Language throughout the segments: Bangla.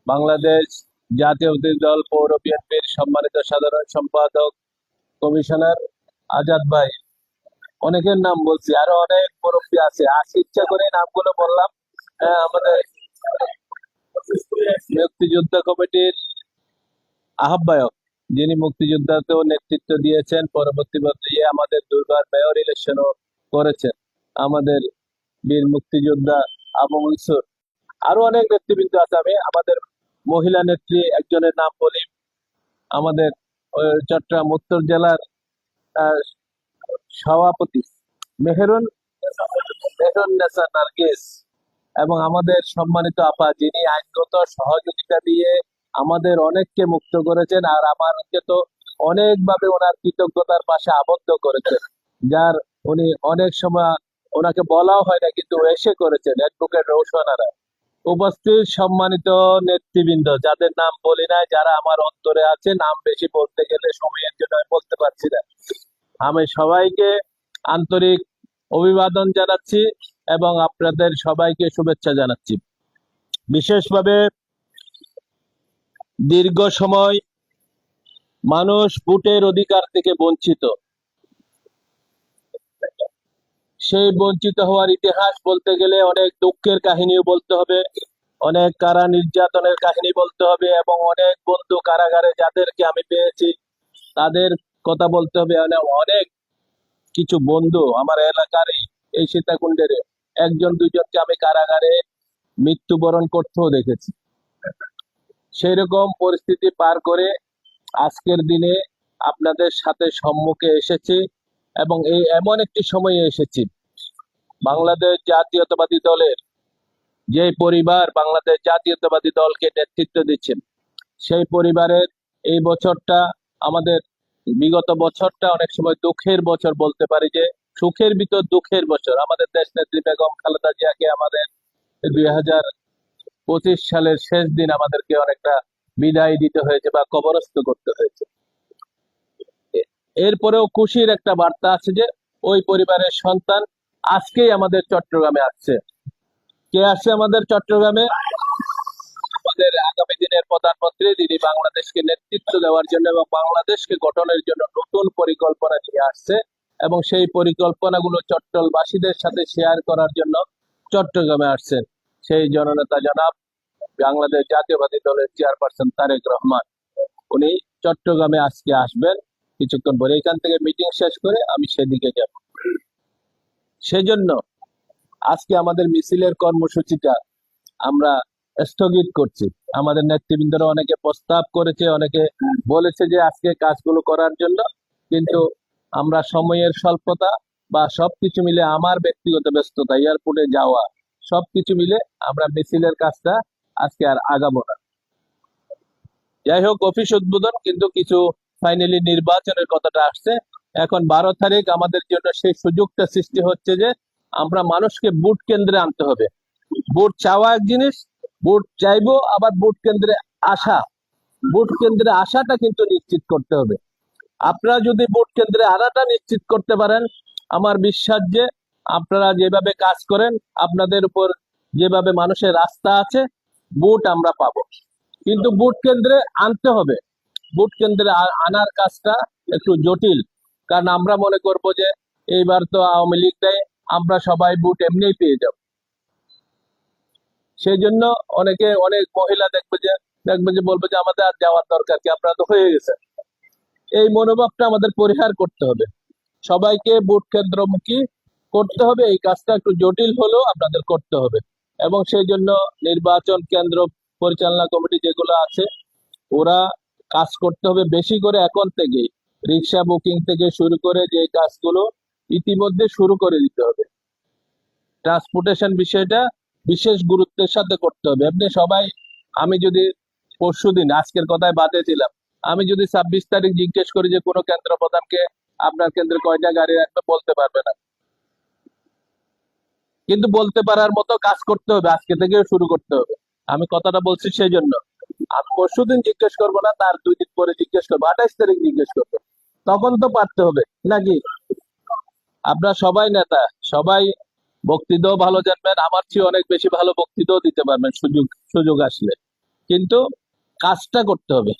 বাংলাদেশ জাতীয়তাবাদী দল পৌর বিএনপির সম্মানিত সাধারণ সম্পাদক কমিশনার আজাদ ভাই, অনেকের নাম বলছি, আরো অনেক মুরব্বী আছে, ইচ্ছা করে নামগুলো বললাম। আমাদের মুক্তিযোদ্ধা কমিটির আহ্বায়ক, যিনি মুক্তিযোদ্ধাতেও নেতৃত্ব দিয়েছেন, পরবর্তী পর্যায়ে আমাদের দুর্বার মেয়র ইলেকশনও করেছেন, আমাদের বীর মুক্তিযোদ্ধা আবু মনসুর, আরো অনেক নেতৃবৃন্দ আছে। আমি আমাদের মহিলা নেত্রী একজনের নাম বলি, আমাদের চট্টগ্রাম উত্তর জেলার আহ, সভাপতি মেহেরুন মেহেরুন নেসা নার্গিস, এবং আমাদের সম্মানিত আপা, যিনি আইনগত সহযোগিতা দিয়ে আমাদের অনেককে মুক্ত করেছেন, আর আমাকে তো অনেকভাবে ওনার কৃতজ্ঞতার পাশে আবদ্ধ করেছেন, যার উনি অনেক সময় ওনাকে বলাও হয় না, কিন্তু এসে করেছেন, অ্যাডভোকেট রৌশনারা। উপস্থিত সম্মানিত নেতৃবৃন্দ, যাদের নাম বলি নাই, যারা আমার অন্তরে আছে, নাম বেশি বলতে গেলে সময়ের জন্য আমি বলতে পারছি না, আমি সবাইকে আন্তরিক অভিবাদন জানাচ্ছি এবং আপনাদের সবাইকে শুভেচ্ছা জানাচ্ছি। বিশেষভাবে দীর্ঘ সময় মানুষ ভোটের অধিকার থেকে বঞ্চিত, সেই বঞ্চিত হওয়ার ইতিহাস বলতে গেলে অনেক দুঃখের কাহিনীও বলতে হবে, অনেক কারা নির্যাতনের কাহিনী বলতে হবে, এবং অনেক বন্ধু কারাগারে যাদেরকে আমি পেয়েছি তাদের কথা বলতে হবে। অনেক কিছু বন্ধু আমার এলাকারই, এই সীতাকুণ্ডের একজন দুইজনকে আমি কারাগারে মৃত্যুবরণ করতেও দেখেছি। সেই রকম পরিস্থিতি পার করে আজকের দিনে আপনাদের সাথে সম্মুখে এসেছি, এবং এই এমন একটি সময়ে এসেছি, বাংলাদেশ জাতীয়তাবাদী দলের যে পরিবার বাংলাদেশ জাতীয়তাবাদী দলকে নেতৃত্ব দিচ্ছেন, সেই পরিবারের এই বছরটা, আমাদের বিগত বছরটা অনেক সময় দুঃখের বছর বলতে পারি, যে সুখের ভিতর দুঃখের বছর। আমাদের দেশ নেত্রী বেগম খালেদা জিয়াকে আমাদের 2025 সালের শেষ দিন আমাদেরকে অনেকটা বিদায় দিতে হয়েছে বা কবরস্থ করতে হয়েছে। এরপরেও খুশির একটা বার্তা আছে, যে ওই পরিবারের সন্তান আজকেই আমাদের চট্টগ্রামে আসছে। কে আসছে আমাদের চট্টগ্রামে? আমাদের আগামী দিনের প্রধানমন্ত্রী, যিনি বাংলাদেশকে নেতৃত্ব দেওয়ার জন্য এবং বাংলাদেশকে গঠনের জন্য নতুন পরিকল্পনা নিয়ে আসছে, এবং সেই পরিকল্পনাগুলো চট্টলবাসীদের সাথে শেয়ার করার জন্য চট্টগ্রামে আসছেন সেই জননেতা জনাব বাংলাদেশ জাতীয়বাদী দলের চেয়ারপারসন তারেক রহমান। উনি চট্টগ্রামে আজকে আসবেন কিছুক্ষণ পরে, এখান থেকে মিটিং শেষ করে আমি সেদিকে যাব। সেজন্য আজকে আমাদের মিছিলের কর্মসূচিটা আমরা স্থগিত করছি। আমাদের নেতৃবৃন্দরা অনেকে প্রস্তাব করেছে, অনেকে বলেছে যে আজকে কাজগুলো করার জন্য, কিন্তু আমরা সময়ের স্বল্পতা বা সবকিছু মিলে, আমার ব্যক্তিগত ব্যস্ততা, এয়ারপোর্টে যাওয়া, সবকিছু মিলে আমরা মিছিলের কাজটা আজকে আর আগাবো না। যাই হোক, অফিস উদ্বোধন, কিন্তু কিছু ফাইনালি নির্বাচনের কথাটা আসছে। এখন 12 তারিখ আমাদের জন্য সেই সুযোগটা সৃষ্টি হচ্ছে, যে আমরা মানুষকে ভোট কেন্দ্রে আনতে হবে। ভোট চাওয়া এক জিনিস, ভোট চাইবো, আবার ভোট কেন্দ্রে আসা, ভোট কেন্দ্রে আসাটা কিন্তু নিশ্চিত করতে হবে। আপনারা যদি ভোট কেন্দ্রে আনাটা নিশ্চিত করতে পারেন, আমার বিশ্বাস যে আপনারা যেভাবে কাজ করেন, আপনাদের উপর যেভাবে মানুষের আস্থা আছে, ভোট আমরা পাবো। কিন্তু ভোট কেন্দ্রে আনতে হবে, ভোট কেন্দ্রে আনার কাজটা একটু জটিল, কারণ আমরা মনে করবো যে এইবার তো আওয়ামী লীগ দেয়, আমরা সবাই ভোট এমনিই পেয়ে যাব। সেই জন্য অনেক মহিলা দেখবে যে বলবে যে আমাদের আর যাওয়ার দরকার কি, আপনারা তো হয়ে গেছে। এই মনোভাবটা আমাদের পরিহার করতে হবে, সবাইকে ভোট কেন্দ্রমুখী করতে হবে। এই কাজটা একটু জটিল হলেও আপনাদের করতে হবে, এবং সেই জন্য নির্বাচন কেন্দ্র পরিচালনা কমিটি যেগুলো আছে, ওরা কাজ করতে হবে বেশি করে এখন থেকেই। রিক্সা বুকিং থেকে শুরু করে যে কাজগুলো ইতিমধ্যে শুরু করে দিতে হবে। ট্রান্সপোর্টেশন বিষয়টা বিশেষ গুরুত্বের সাথে করতে হবে। আপনি সবাই, আমি যদি পরশুদিন, আজকের কথায় বাদে দিলাম, আমি যদি 26 তারিখ জিজ্ঞেস করি যে কোনো কেন্দ্র প্রধানকে আপনার কেন্দ্রে কয়টা গাড়ি রাখবে, বলতে পারবে না। কিন্তু বলতে পারার মতো কাজ করতে হবে, আজকে থেকে শুরু করতে হবে। আমি কথাটা বলছি সেই জন্য, আমি পরশুদিন জিজ্ঞেস করবো না, তার 2 দিন পরে জিজ্ঞেস করবো, 28 তারিখ জিজ্ঞেস করবো, তখন তো পারতে হবে নাকি? আপনারা সবাই নেতা, সবাই বক্তৃতাও ভালো জানবেন, আমার চেয়ে অনেক বেশি ভালো বক্তৃতাও দিতে পারবেন সুযোগ সুযোগ আসলে। কিন্তু কাজটা করতে হবে।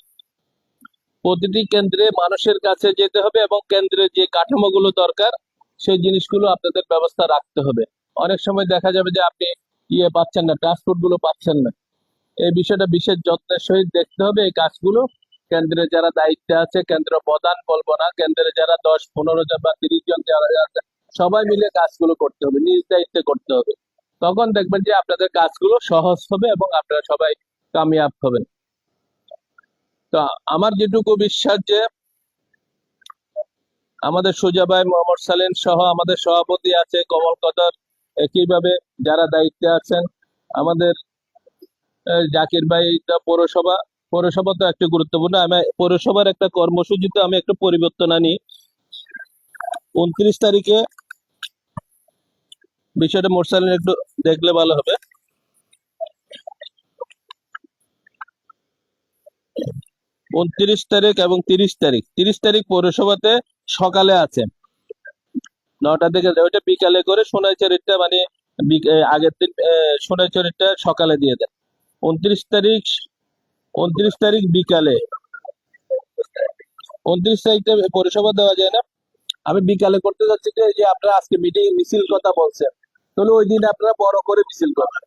প্রতিটি কেন্দ্রে মানুষের কাছে যেতে হবে এবং কেন্দ্রে যে কাঠামোগুলো দরকার সেই জিনিসগুলো আপনাদের ব্যবস্থা রাখতে হবে। অনেক সময় দেখা যাবে যে আপনি পাচ্ছেন না, ট্রান্সপোর্ট গুলো পাচ্ছেন না। এই বিষয়টা বিশেষ যত্নের সহিত দেখতে হবে। এই কাজগুলো কেন্দ্রে যারা দায়িত্বে আছে, কেন্দ্র প্রধান বলবো না, কেন্দ্রে যারা 10-15 জন বা 30 জন যারা আছে, সবাই মিলে কাজগুলো করতে হবে, নিজ দায়িত্বে করতে হবে। তখন দেখবেন যে আপনাদের কাজগুলো সহজ হবে এবং আপনারা সবাই কামিয়াব হবেন। তো আমার যেটুকু বিশ্বাস যে আমাদের সুজা ভাই, মোহাম্মদ সালেম সহ আমাদের সভাপতি আছে কমল কদর, একইভাবে যারা দায়িত্বে আছেন, আমাদের জাকির ভাই, পৌরসভা পৌরসভা তো একটু গুরুত্বপূর্ণ। আমি পৌরসভার একটা কর্মসূচিতে আমি একটু পরিবর্তন আনি। 29 তারিখে বিষয়টা মোরসালিন একটু দেখলে ভালো হবে। 29 তারিখ এবং 30 তারিখ, 30 তারিখ পৌরসভাতে সকালে আছে 9টা থেকে, ওইটা বিকালে করে সোনাইচুরিটা মানে আগের দিন সোনাইচুরিটা সকালে দিয়ে দেন। 29 তারিখ, 29 তারিখ বিকালে, 29 তারিখটা পৌরসভা দেওয়া যায় না। আমি বিকালে করতে যাচ্ছি যে যে আপনারা আজকে মিটিং মিছিল কথা বলছেন, তাহলে ওই দিন আপনারা বড় করে মিছিল করবেন।